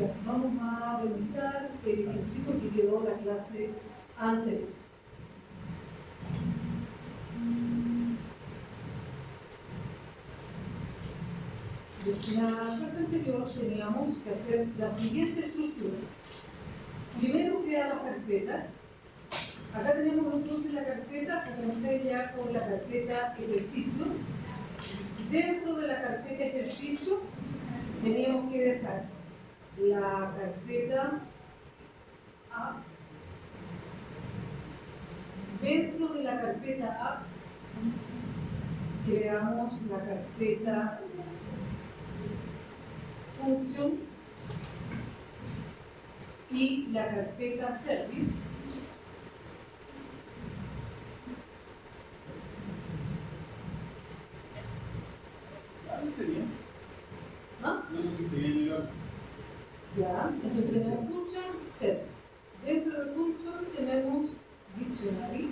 Ya, vamos a revisar el ejercicio que quedó en la clase anterior. En la clase anterior teníamos que hacer la siguiente estructura. Primero crear las carpetas. Acá tenemos entonces la carpeta, comencé ya con la carpeta ejercicio. Dentro de la carpeta ejercicio teníamos que dejar la carpeta A. Dentro de la carpeta A creamos la carpeta function y la carpeta service. ¿Ah? Ya, entonces tenemos function, service. Dentro del function tenemos dictionary.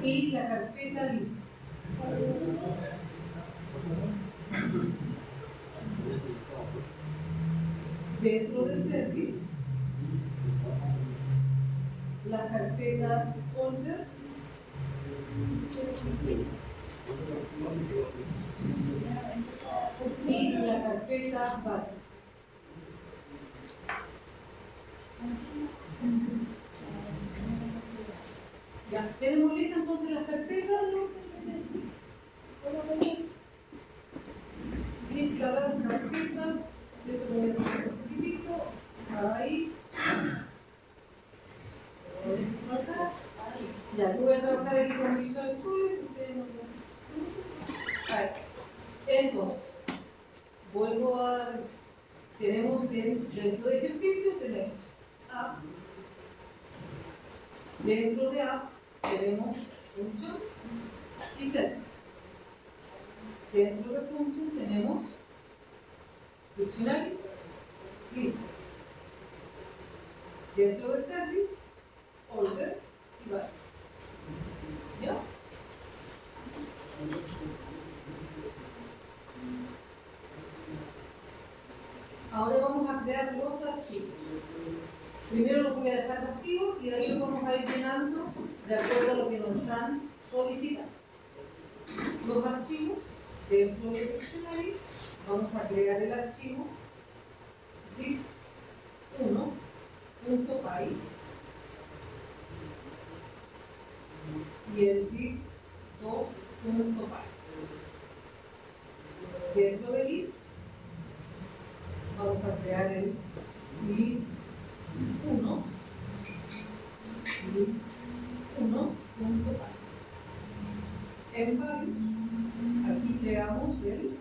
Y la carpeta list. Dentro de service, las carpetas folder y la carpeta bar. Ya, tenemos listas entonces las carpetas. Listas las carpetas. Esto lo voy a poner un poquitito. Ahí. Ya, yo voy a trabajar aquí con Visual Studio. Ahí. Entonces, vuelvo a revisar. Tenemos dentro de ejercicio, tenemos A. Dentro de A tenemos function y service. Dentro de function tenemos diccionario, lista. Dentro de service, order y varios. ¿Ya? Ahora vamos a crear los archivos. Primero los voy a dejar vacíos y ahí los vamos a ir llenando de acuerdo a lo que nos están solicitando. Los archivos dentro del diccionario, vamos a crear el archivo dict1.py y el dict2.py. Dentro de list, vamos a crear el list1.py. En varios, aquí creamos el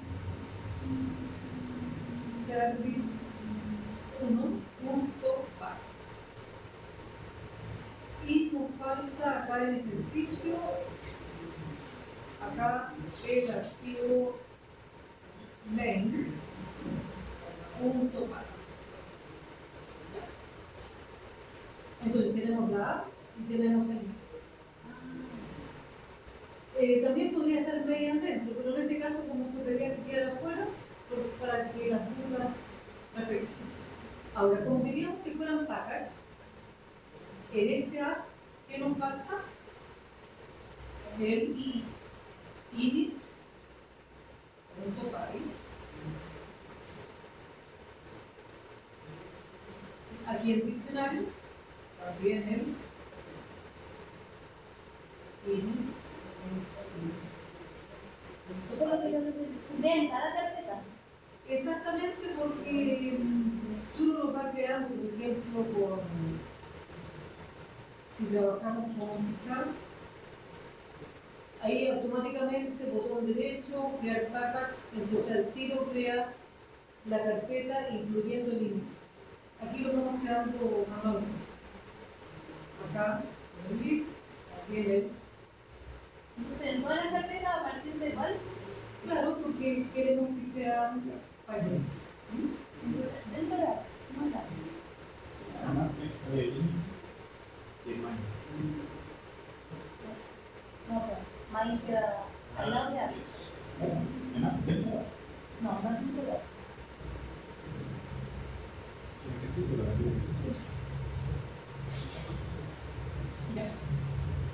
service1.py. Y nos falta acá el ejercicio, acá el archivo main.py. Entonces tenemos la A y tenemos el también podría estar main dentro, pero en este caso, como se tendría que quedar afuera, para que las dudas afecten. Ahora, como queríamos que fueran package, en este A, ¿qué nos falta? El init.py. Aquí el diccionario, también el init. Eso es lo que yo ve en cada carpeta. Exactamente, porque si uno lo va creando, por ejemplo, si trabajamos con Char, ahí automáticamente botón derecho, crear package, entonces al tiro crea la carpeta incluyendo el init. Aquí lo vamos creando manualmente. Acá en el list, aquí en el. Entonces, en todas las carpetas, a partir de cuál? Claro, porque queremos que sean paquetes. Entonces, dentro de la. ¿Cómo está? No, pero main queda al lado de A.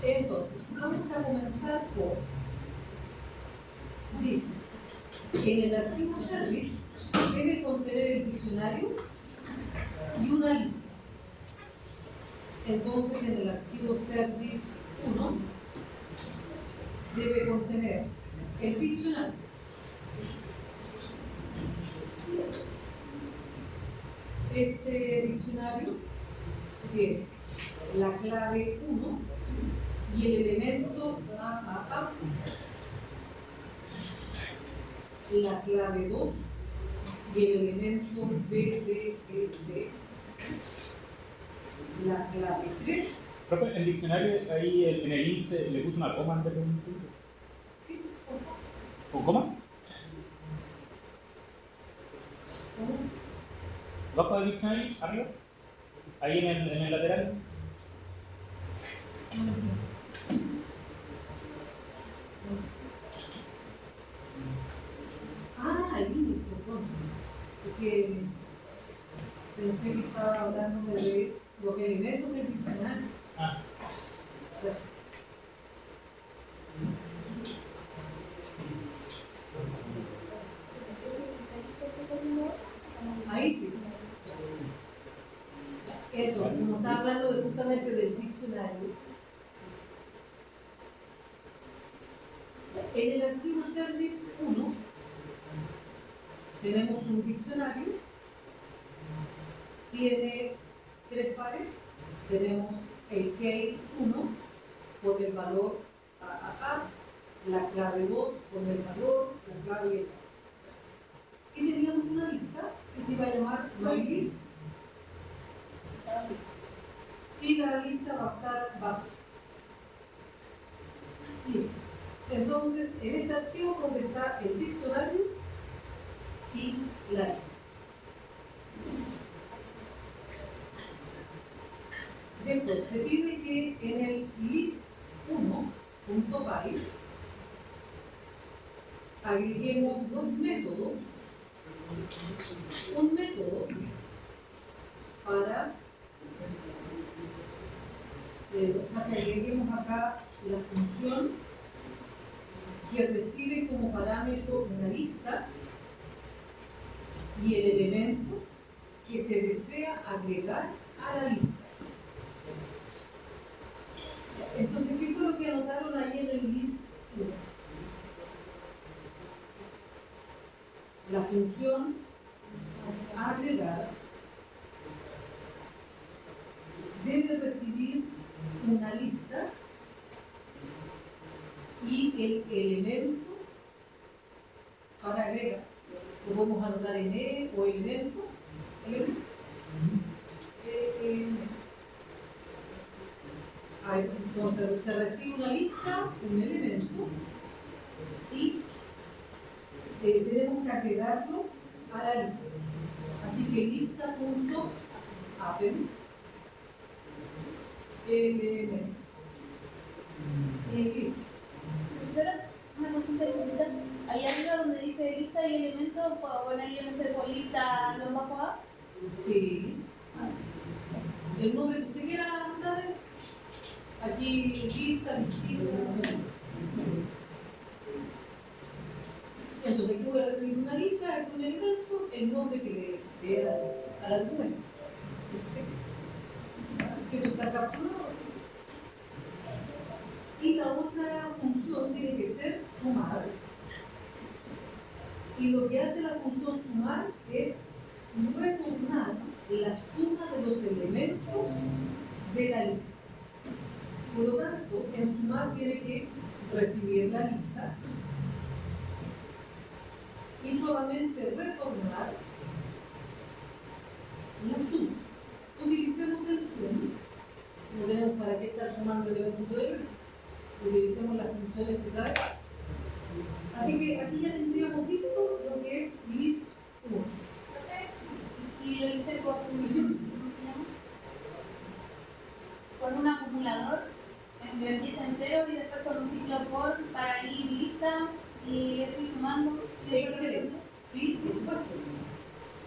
Entonces, vamos a comenzar por, dice, en el archivo service debe contener el diccionario y una lista. Entonces, en el archivo service 1 debe contener el diccionario, este diccionario tiene la clave 1 y el elemento AAA, la clave 2 y el elemento BBEB, la clave 3. Profe, el diccionario ahí en el índice le puso una coma antes de un punto. Sí, por favor. ¿Con coma? ¿Abajo del diccionario? ¿Arriba? ¿Ahí en el lateral? Ahí, perdón. Porque pensé que estaba hablando de los elementos del diccionario. Gracias. Ahí sí. Entonces, como está hablando justamente del diccionario, en el archivo service 1 tenemos un diccionario, tiene 3 pares, tenemos el key 1 con el valor AAA, la clave 2 con el valor, la clave y y teníamos una lista que se iba a llamar MyList y la lista va a estar básica. Listo. Entonces, en este archivo donde está el diccionario y la lista. Después se pide que en el list1.py agreguemos dos métodos. Un método para, o sea, que agreguemos acá la función que recibe como parámetro una lista y el elemento que se desea agregar a la lista. Entonces, ¿qué fue lo que anotaron ahí en el list 1? La función agregada debe recibir una lista y el elemento para agregar. Lo podemos anotar en E o elemento. Entonces se recibe una lista, un elemento y tenemos que agregarlo a la lista. Así que lista.append elemento. Listo. Profesora, una consulta pregunta. Ahí arriba donde dice lista y elementos, ¿puedo ponerle, no sé, por lista lo bajo A? Sí. El nombre que usted quiera anotar, aquí lista, listita. Entonces aquí voy a recibir una lista, un elemento, el nombre que le dé al argumento. Si no está encapsulado, sí. Y la otra función tiene que ser sumar. Y lo que hace la función sumar es retornar la suma de los elementos de la lista. Por lo tanto, en sumar tiene que recibir la lista y solamente retornar la suma. Utilicemos el sum, no tenemos para qué estar sumando elementos de la lista. Utilicemos las funciones que trae. Así que aquí ya tendríamos visto lo que es list 1. Si lo hice con, ¿cómo se llama? Con un acumulador, que empieza en 0 y después con un ciclo for para ir lista y estoy sumando. Excelente. Sí, por supuesto.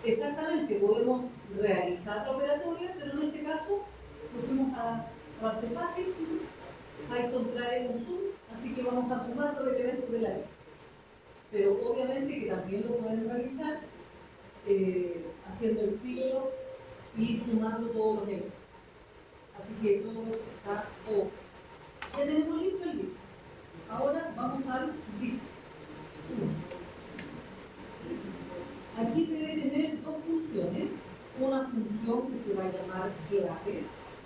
Exactamente, podemos realizar la operatoria, pero en este caso nos fuimos a parte fácil. hay contraer un sum, así que vamos a sumar los elementos de la lista. Pero obviamente que también lo pueden realizar haciendo el signo y sumando todos los elementos. Así que todo eso está todo. Ya tenemos listo el list. Ahora vamos al list. Aquí debe tener dos funciones. Una función que se va a llamar claves.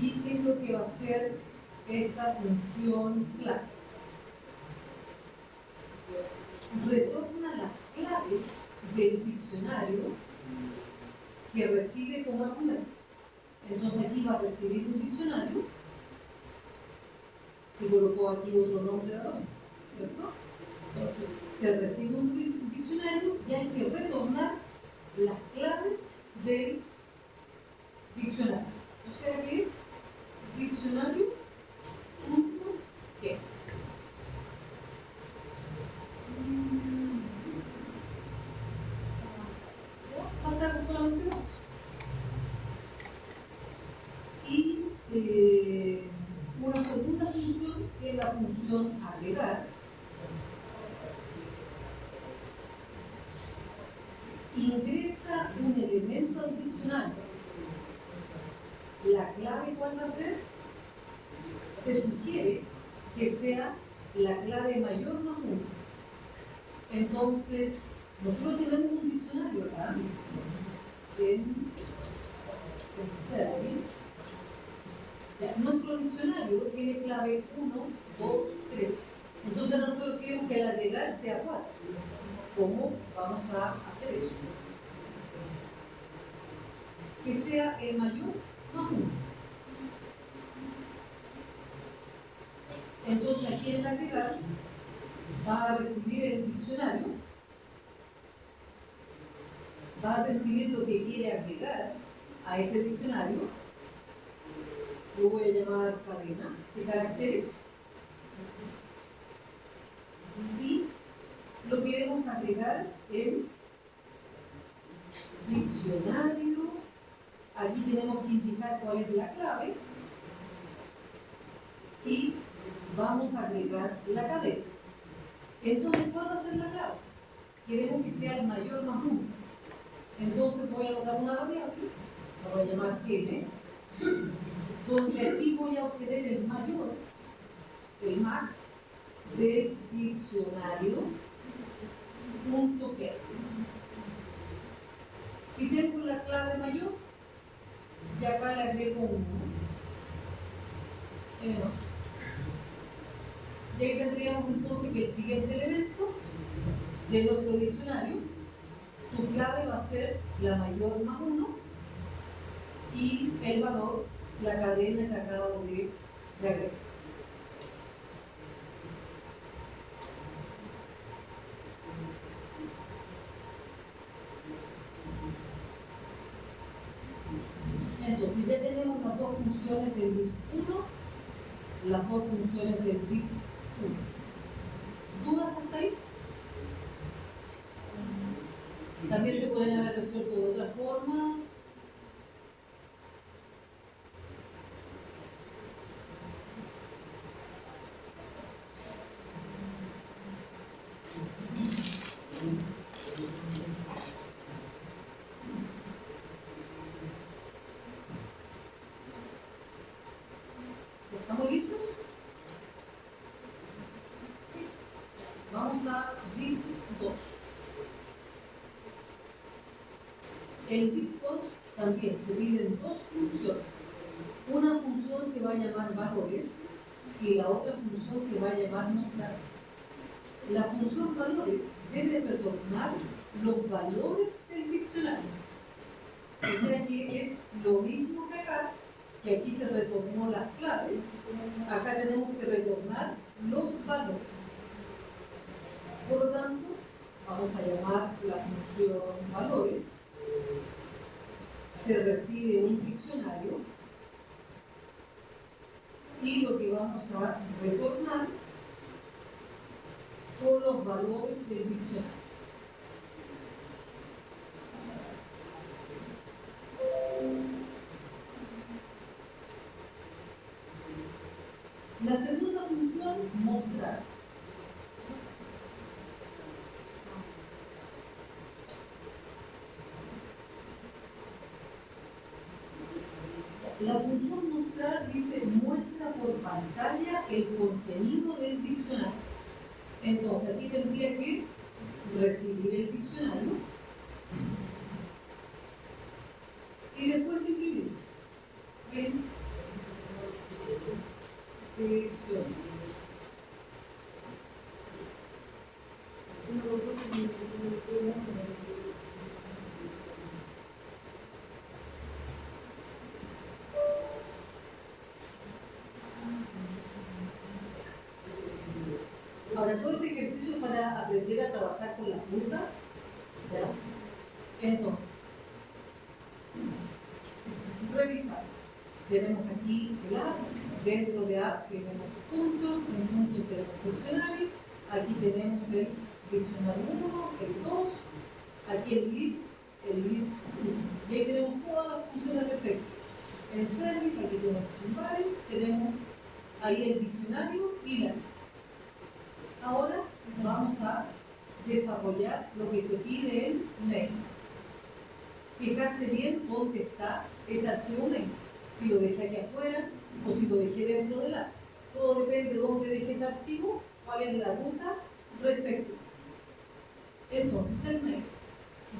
¿Y qué es lo que va a hacer esta función claves? Retorna las claves del diccionario que recibe como argumento. Entonces aquí va a recibir un diccionario. Se colocó aquí otro nombre ahora, ¿cierto? Entonces se recibe un diccionario y hay que retornar las claves del diccionario. O sea que es diccionario punto es. Falta solamente dos. Y una segunda función que es la función agregar. Ingresa un elemento al diccionario. La clave, ¿cuál va a ser? Se sugiere que sea la clave mayor más 1. Entonces, nosotros tenemos un diccionario acá en el service. Ya, nuestro diccionario tiene clave 1, 2, 3. Entonces nosotros queremos que el agregar sea 4. ¿Cómo vamos a hacer eso? Que sea el mayor más 1. Entonces aquí en el agregar va a recibir el diccionario, va a recibir lo que quiere agregar a ese diccionario. Lo voy a llamar cadena de caracteres. Y lo queremos agregar en diccionario. Aquí tenemos que indicar cuál es la clave. Y vamos a agregar la cadena. Entonces, ¿cuál va a ser la clave? Queremos que sea el mayor más 1. Entonces voy a anotar una variable, la voy a llamar n, donde aquí voy a obtener el mayor, el max, del diccionario punto get. Si tengo la clave mayor, ya acá le agrego 1, n más. Y ahí tendríamos entonces que el siguiente elemento de nuestro diccionario, su clave va a ser la mayor más 1 y el valor, la cadena que acabo de agregar. Entonces ya tenemos las dos funciones del list 1, las dos funciones del list 1. ¿Dudas hasta ahí? También se pueden haber resuelto de otra forma. ¿Estamos listos? Sí. Vamos a list 2. El list 2 también se divide en dos funciones. Una función se va a llamar valores y la otra función se va a llamar mostrar. La función valores debe retornar los valores del diccionario. O sea que es lo mismo que acá, que aquí se retornó las claves, acá tenemos que retornar los valores. Por lo tanto, vamos a llamar la función valores. Se recibe un diccionario y lo que vamos a retornar son los valores del diccionario. La segunda función, mostrar. La función mostrar dice muestra por pantalla el contenido del diccionario. Entonces aquí tendría que recibir el diccionario y después imprimir. ¿Ven? Diccionario. Ahora, todo este ejercicio para aprender a trabajar con las rutas, ¿ya? Entonces, revisamos. Tenemos aquí el app, dentro de app tenemos puntos, en puntos tenemos diccionario, aquí tenemos el diccionario 1, el 2, aquí el list 1. Y ahí tenemos todas las funciones respectivas. En service, aquí tenemos un value, tenemos ahí el diccionario y la lista. Ahora vamos a desarrollar lo que se pide en main. Fijarse bien dónde está ese archivo main. Si lo dejé aquí afuera o si lo dejé dentro del app. Todo depende de dónde dejé ese archivo, cuál es la ruta respectiva. Entonces el main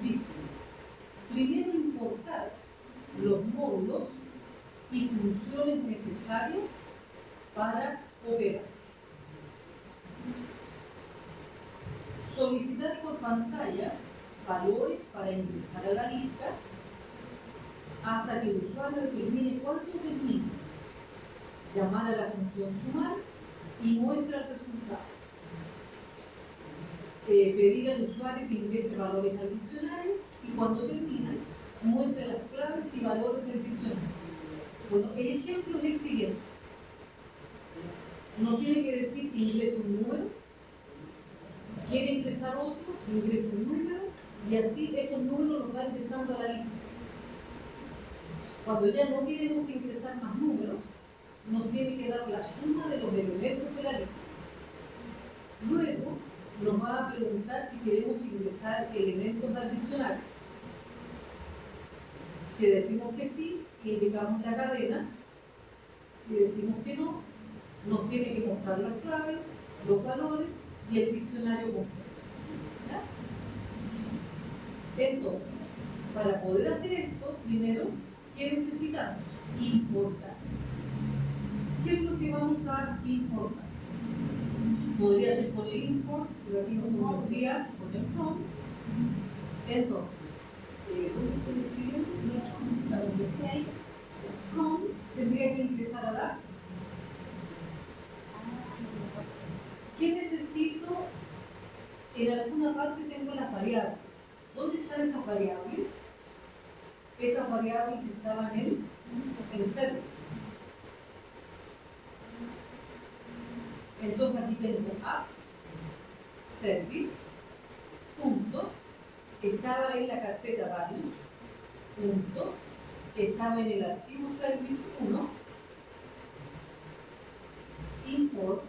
dice, primero importar los módulos y funciones necesarias para operar. Solicitar por pantalla valores para ingresar a la lista hasta que el usuario determine cuánto termina. Llamar a la función sumar y muestra el resultado. Pedir al usuario que ingrese valores al diccionario y cuando termina, muestre las claves y valores del diccionario. Bueno, el ejemplo es el siguiente. No tiene que decir que ingrese un número, quiere ingresar otro, ingresa un número y así estos números los va ingresando a la lista. Cuando ya no queremos ingresar más números, nos tiene que dar la suma de los elementos de la lista. Luego nos va a preguntar si queremos ingresar elementos al diccionario. Si decimos que sí, indicamos la cadena. Si decimos que no, nos tiene que mostrar las claves, los valores y el diccionario completo. ¿Ya? Entonces, para poder hacer esto, primero, ¿qué necesitamos? Importar. ¿Qué es lo que vamos a importar? Podría ser con el import, pero aquí no podría con el from. Entonces, ¿dónde estoy escribiendo? ¿A dónde está ahí? From tendría que ingresar a la. ¿Qué necesito? En alguna parte tengo las variables. ¿Dónde están esas variables? Esas variables estaban en el service. Entonces aquí tengo app, service, punto, estaba en la carpeta values, punto, estaba en el archivo service 1, import.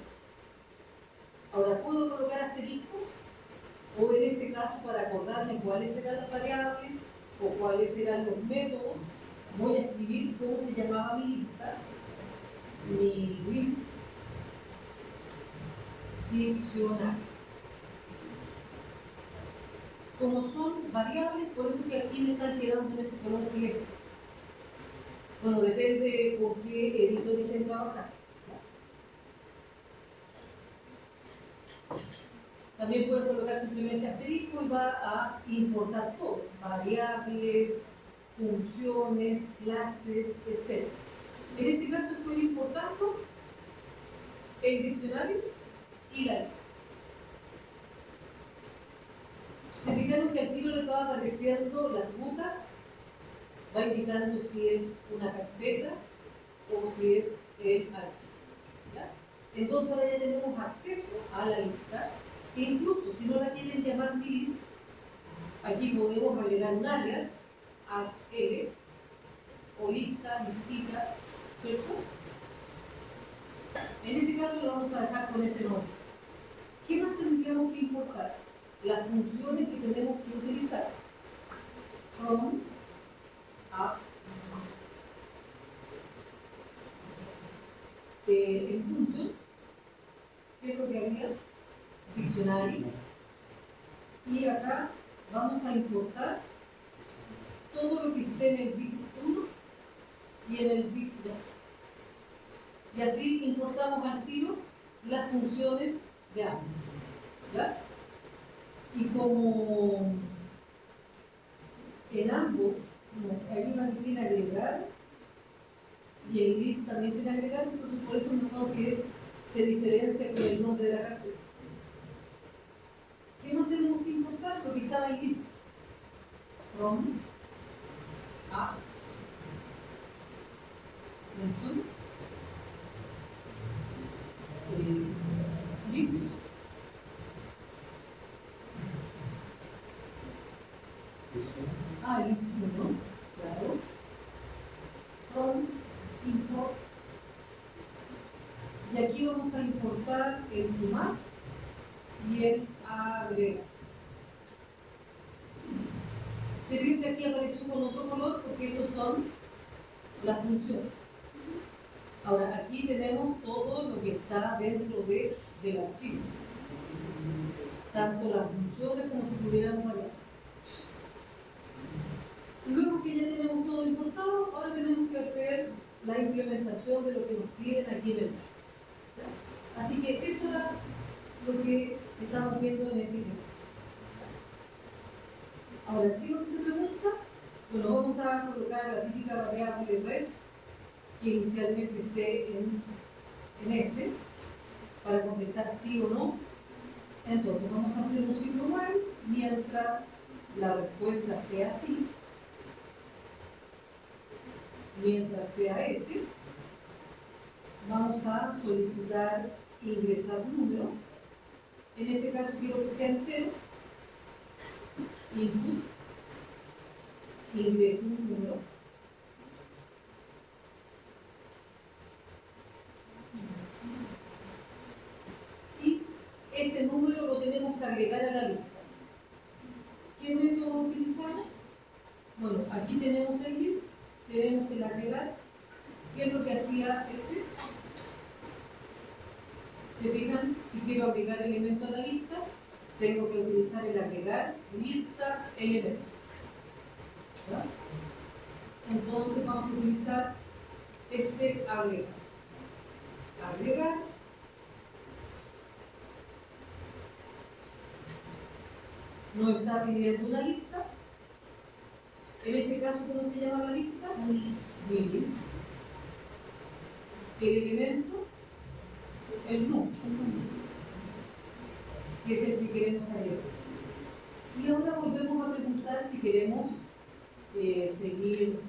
Ahora puedo colocar asterisco, o en este caso para acordarme cuáles eran las variables o cuáles eran los métodos, voy a escribir cómo se llamaba mi lista, mi list diccionario. Como son variables, por eso que aquí me están quedando en ese color celeste. Bueno, depende por qué editor estén trabajando. También puedes colocar simplemente asterisco y va a importar todo, variables, funciones, clases, etc. En este caso estoy importando el diccionario y la lista. Se fijaron que al tiro les va apareciendo las rutas, va indicando si es una carpeta o si es el archivo. ¿Ya? Entonces ahora ya tenemos acceso a la lista. Incluso si no la quieren llamar mi list, aquí podemos agregar un alias, as l, o lista, listita, ¿cierto? En este caso lo vamos a dejar con ese nombre. ¿Qué más tendríamos que importar? Las funciones que tenemos que utilizar. From, a, en function, ¿qué es lo que había? Diccionario. Y acá vamos a importar todo lo que esté en el bit 1 y en el bit 2. Y así importamos al tiro las funciones de ambos. ¿Ya? Y como en ambos hay una que tiene agregar y el list también tiene agregar, entonces por eso mejor que se diferencia con el nombre de la carpeta. ¿Qué más tenemos que importar? Lo que estaba en list. From, a, function, list. List 1, claro. From, import. Y aquí vamos a importar el sumar y el agregar. Se ve que aquí apareció con otro color porque estos son las funciones. Ahora, aquí tenemos todo lo que está dentro del archivo. Tanto las funciones como si tuviéramos variables. Luego que ya tenemos todo importado, ahora tenemos que hacer la implementación de lo que nos piden aquí en el plan. Así que eso era lo que estamos viendo en este ejercicio. Ahora, ¿qué es lo que se pregunta? Bueno, vamos a colocar la típica variable res que inicialmente esté en S para contestar sí o no. Entonces vamos a hacer un ciclo while mientras la respuesta sea sí. Mientras sea S, vamos a solicitar ingresar un número. En este caso quiero que sea entero. Input, ingrese un número. Y este número lo tenemos que agregar a la lista. ¿Qué método utilizamos? Bueno, aquí tenemos el list, tenemos el agregar. ¿Qué es lo que hacía ese? ¿Se fijan? Si quiero agregar elemento a la lista, tengo que utilizar el agregar lista elemento. ¿Verdad? Entonces vamos a utilizar este agregar. Agregar. No está pidiendo una lista. En este caso, ¿cómo se llama la lista? List. El elemento, el no, que es el que queremos agregar. Y ahora volvemos a preguntar si queremos seguir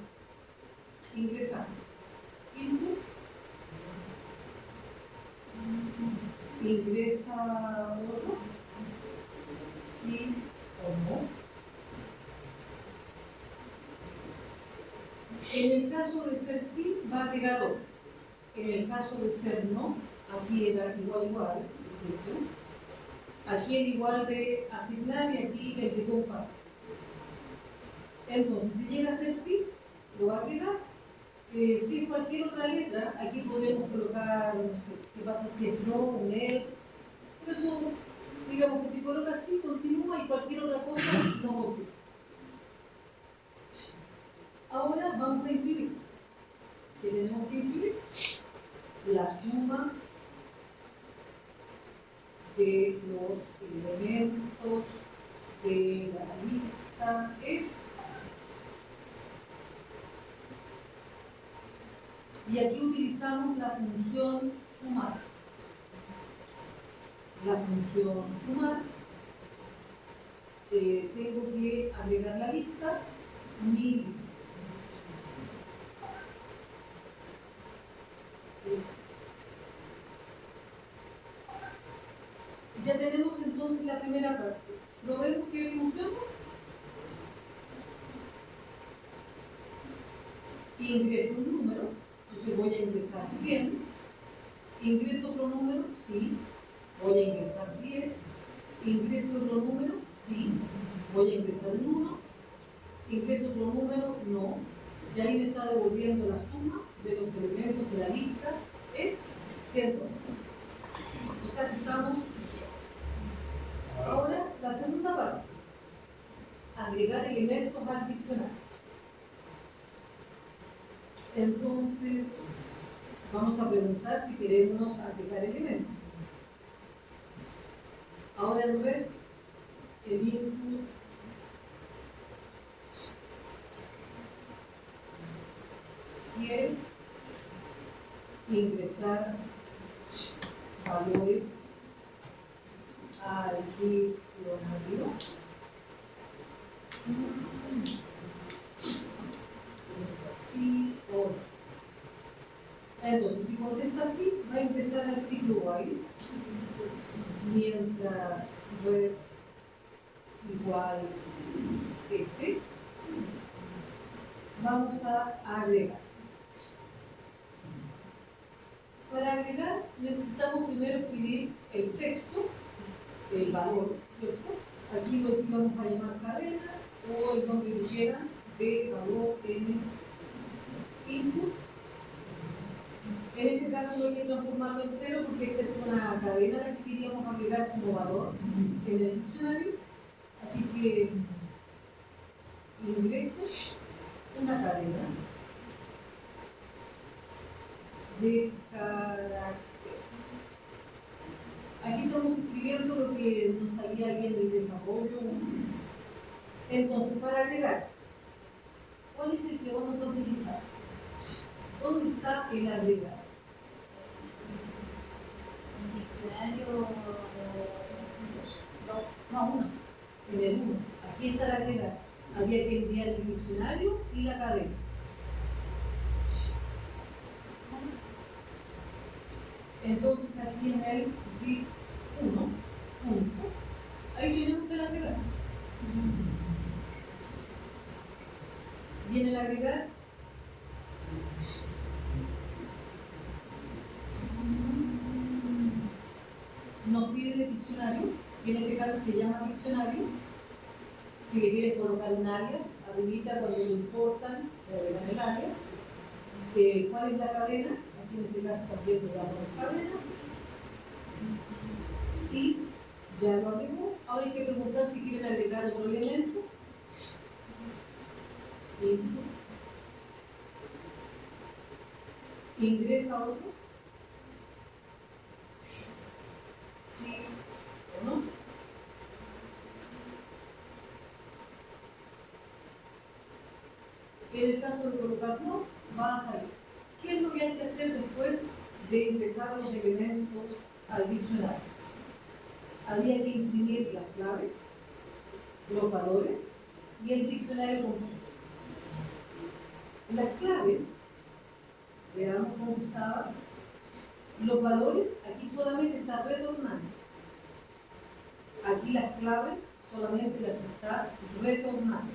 ingresando. Input, ingresa otro, sí o no. En el caso de ser sí, va a agregar otro. En el caso de ser no, aquí era igual, aquí el igual de asignar y aquí el de comparar. Entonces, si llega a ser sí, lo va a agregar. Si es cualquier otra letra, aquí podemos colocar, no sé, qué pasa si es no, un else. Por eso, digamos que si coloca sí, continúa y cualquier otra cosa no continúa. Ahora vamos a imprimir. ¿Qué tenemos que imprimir? La suma de los elementos de la lista es. Y aquí utilizamos la función sumar. La función sumar. Tengo que agregar la lista, mi lista. Ya tenemos entonces la primera parte. Probemos que funciona. Ingresa un número, entonces voy a ingresar 100. ¿Ingreso otro número? Sí. Voy a ingresar 10. ¿Ingreso otro número? Sí. Voy a ingresar el 1. ¿Ingreso otro número? No. Y ahí me está devolviendo la suma de los elementos de la lista, es 111. O sea que estamos. Ahora, la segunda parte. Agregar elementos al diccionario. Entonces, vamos a preguntar si queremos agregar elementos. Ahora el rest, el input, quiere ingresar valores al diccionario. Sí o no. Entonces, si contesta sí, va a ingresar al ciclo while, mientras rest igual s, vamos a agregar. Para agregar necesitamos primero escribir el texto, el valor, ¿cierto? Aquí lo que vamos a llamar cadena o el nombre que quieran de valor n input. En este caso no hay que transformarlo entero porque esta es una cadena la que queríamos agregar como valor en el diccionario. Así que ingrese una cadena de caracteres. Aquí estamos escribiendo lo que nos salía ahí en el desarrollo. Entonces, para agregar, ¿cuál es el que vamos a utilizar? ¿Dónde está el agregar? Diccionario 2, no 1. En el 1. Aquí está el agregar. Había que enviar el diccionario y la cadena. Entonces aquí en el dic 1, punto, ahí tenemos el agregar. Y en el agregar nos pide el diccionario, que en este caso se llama diccionario. Si le quieren colocar un alias, habilita cuando lo importan, le agregan el alias. ¿Cuál es la cadena? Aquí en este caso también le damos la cadena. Y ya lo agregó. Ahora hay que preguntar si quieren agregar otro elemento. Ingresa otro. Sí o no. En el caso de colocar no, va a salir. ¿Qué es lo que hay que hacer después de ingresar los elementos al diccionario? Había que imprimir las claves, los valores y el diccionario completo. Las claves, veamos cómo estaba. Los valores, aquí solamente está retornando. Aquí las claves solamente las está retornando.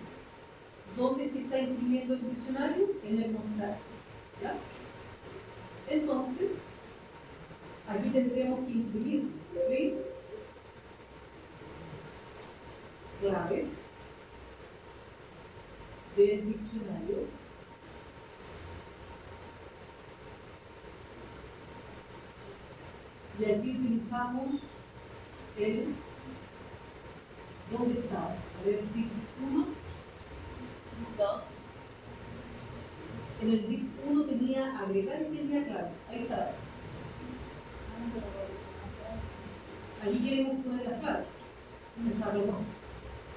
¿Dónde es que está imprimiendo el diccionario? En el mostrar. ¿Ya? Entonces, aquí tendríamos que imprimir print, claves del diccionario. Y aquí utilizamos el, ¿dónde está? A ver, dic 1. 2. En el dic 1 tenía agregar y tenía claves. Ahí está. Allí queremos poner las claves. Perdón.